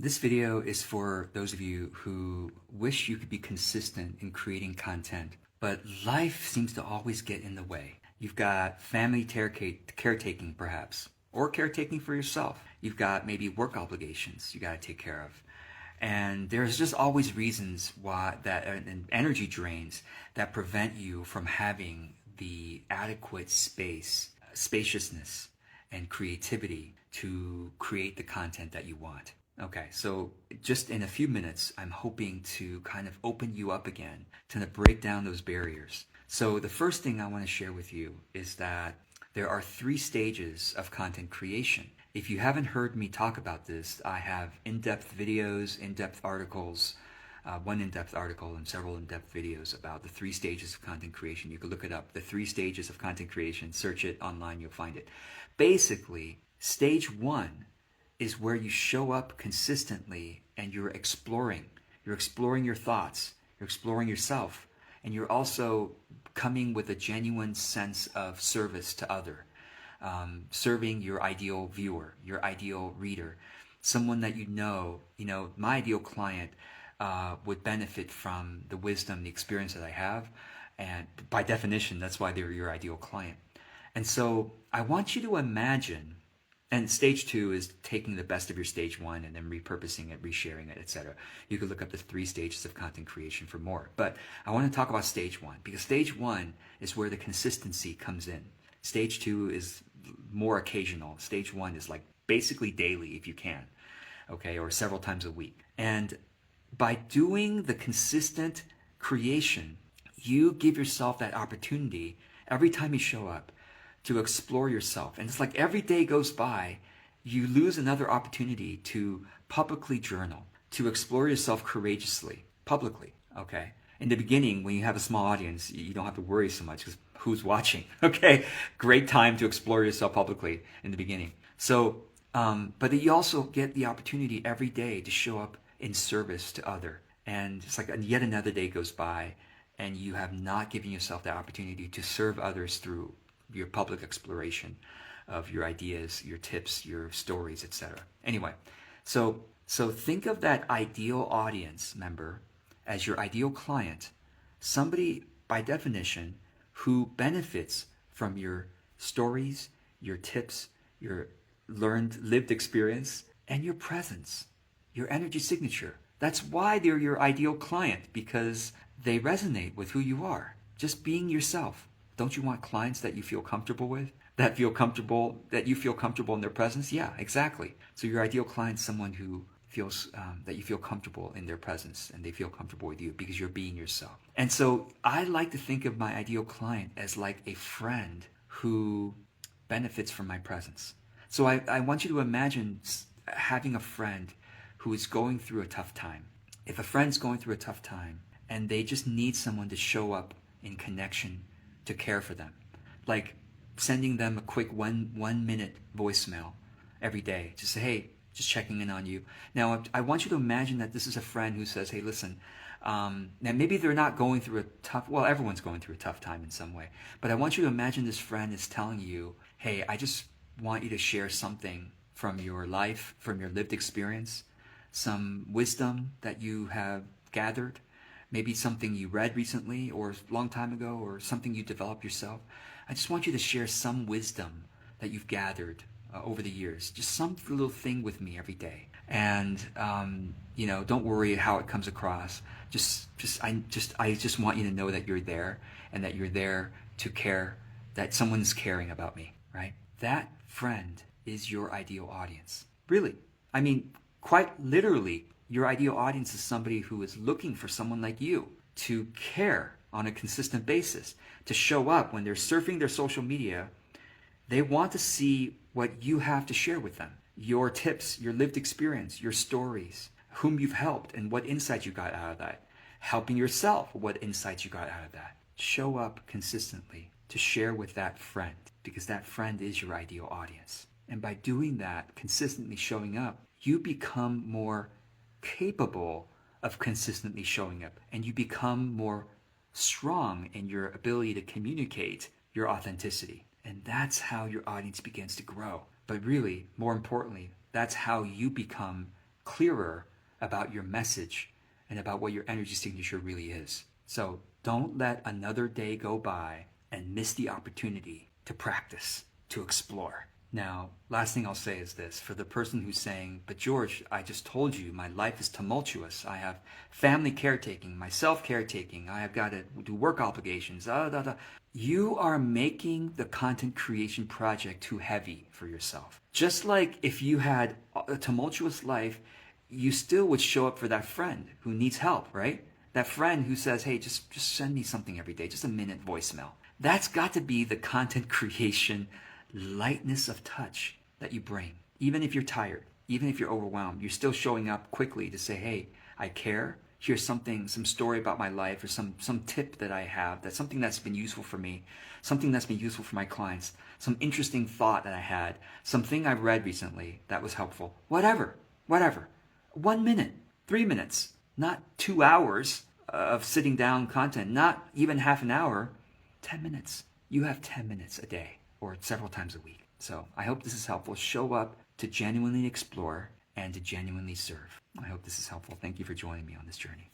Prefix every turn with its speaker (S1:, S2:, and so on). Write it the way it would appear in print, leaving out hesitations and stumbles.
S1: This video is for those of you who wish you could be consistent in creating content, but life seems to always get in the way. You've got family caretaking perhaps, or caretaking for yourself. You've got maybe work obligations you got to take care of. And there's just always reasons why that and energy drains that prevent you from having the adequate spaciousness, and creativity to create the content that you want. Okay, so just in a few minutes, I'm hoping to kind of open you up again, to break down those barriers. So the first thing I want to share with you is that there are 3 stages of content creation. If you haven't heard me talk about this, I have in-depth videos, in-depth articles, one in-depth article and several in-depth videos about the 3 stages of content creation. You can look it up, the 3 stages of content creation, search it online, you'll find it. Basically, stage 1 is where you show up consistently and you're exploring. You're exploring your thoughts, you're exploring yourself, and you're also coming with a genuine sense of service to other. Serving your ideal viewer, your ideal reader, someone that you know, my ideal client would benefit from the wisdom, the experience that I have, and by definition, that's why they're your ideal client. And so I want you to imagine, and stage 2 is taking the best of your stage 1 and then repurposing it, resharing it, etc. You could look up the 3 stages of content creation for more. But I want to talk about stage 1 because stage 1 is where the consistency comes in. Stage 2 is more occasional. Stage 1 is like basically daily if you can, okay, or several times a week. And by doing the consistent creation, you give yourself that opportunity every time you show up to explore yourself. And it's like every day goes by, you lose another opportunity to publicly journal, to explore yourself courageously, publicly, okay? In the beginning, when you have a small audience, you don't have to worry so much because who's watching, okay? Great time to explore yourself publicly in the beginning. So, but you also get the opportunity every day to show up in service to other. And it's like yet another day goes by and you have not given yourself the opportunity to serve others through your public exploration of your ideas, your tips, your stories, etc. Anyway, so think of that ideal audience member as your ideal client, somebody by definition who benefits from your stories, your tips, your lived experience, and your presence, your energy signature. That's why they're your ideal client, because they resonate with who you are, just being yourself. Don't you want clients that you feel comfortable with? That you feel comfortable in their presence? Yeah, exactly. So your ideal client is someone who feels that you feel comfortable in their presence and they feel comfortable with you because you're being yourself. And so I like to think of my ideal client as like a friend who benefits from my presence. So I want you to imagine having a friend who is going through a tough time. If a friend's going through a tough time and they just need someone to show up in connection to care for them, like sending them a quick one minute voicemail every day, just say, hey, just checking in on you. Now I want you to imagine that this is a friend who says, hey, listen, now maybe they're not going through everyone's going through a tough time in some way, but I want you to imagine this friend is telling you, hey, I just want you to share something from your life, from your lived experience, some wisdom that you have gathered, maybe something you read recently or a long time ago or something you developed yourself. I just want you to share some wisdom that you've gathered over the years, just some little thing with me every day. And don't worry how it comes across. I just want you to know that you're there and that you're there to care, that someone's caring about me, right? That friend is your ideal audience. Really. I mean, quite literally, your ideal audience is somebody who is looking for someone like you to care on a consistent basis, to show up when they're surfing their social media. They want to see what you have to share with them, your tips, your lived experience, your stories, whom you've helped and what insights you got out of that, helping yourself, what insights you got out of that. Show up consistently to share with that friend because that friend is your ideal audience. And by doing that, consistently showing up, you become more capable of consistently showing up and you become more strong in your ability to communicate your authenticity. And that's how your audience begins to grow. But really, more importantly, that's how you become clearer about your message and about what your energy signature really is. So don't let another day go by and miss the opportunity to practice, to explore. Now, last thing I'll say is this. For the person who's saying, but George, I just told you my life is tumultuous. I have family caretaking, myself caretaking. I have got to do work obligations. You are making the content creation project too heavy for yourself. Just like if you had a tumultuous life, you still would show up for that friend who needs help, right? That friend who says, hey, just send me something every day, just a minute voicemail. That's got to be the content creation lightness of touch that you bring. Even if you're tired, even if you're overwhelmed, you're still showing up quickly to say, hey, I care. Here's something, some story about my life, or some tip that I have, that's something that's been useful for me, something that's been useful for my clients, some interesting thought that I had, something I've read recently that was helpful. Whatever. 1 minute, 3 minutes, not 2 hours of sitting down content, not even half an hour, 10 minutes. You have 10 minutes a day or several times a week. So I hope this is helpful. Show up to genuinely explore and to genuinely serve. I hope this is helpful. Thank you for joining me on this journey.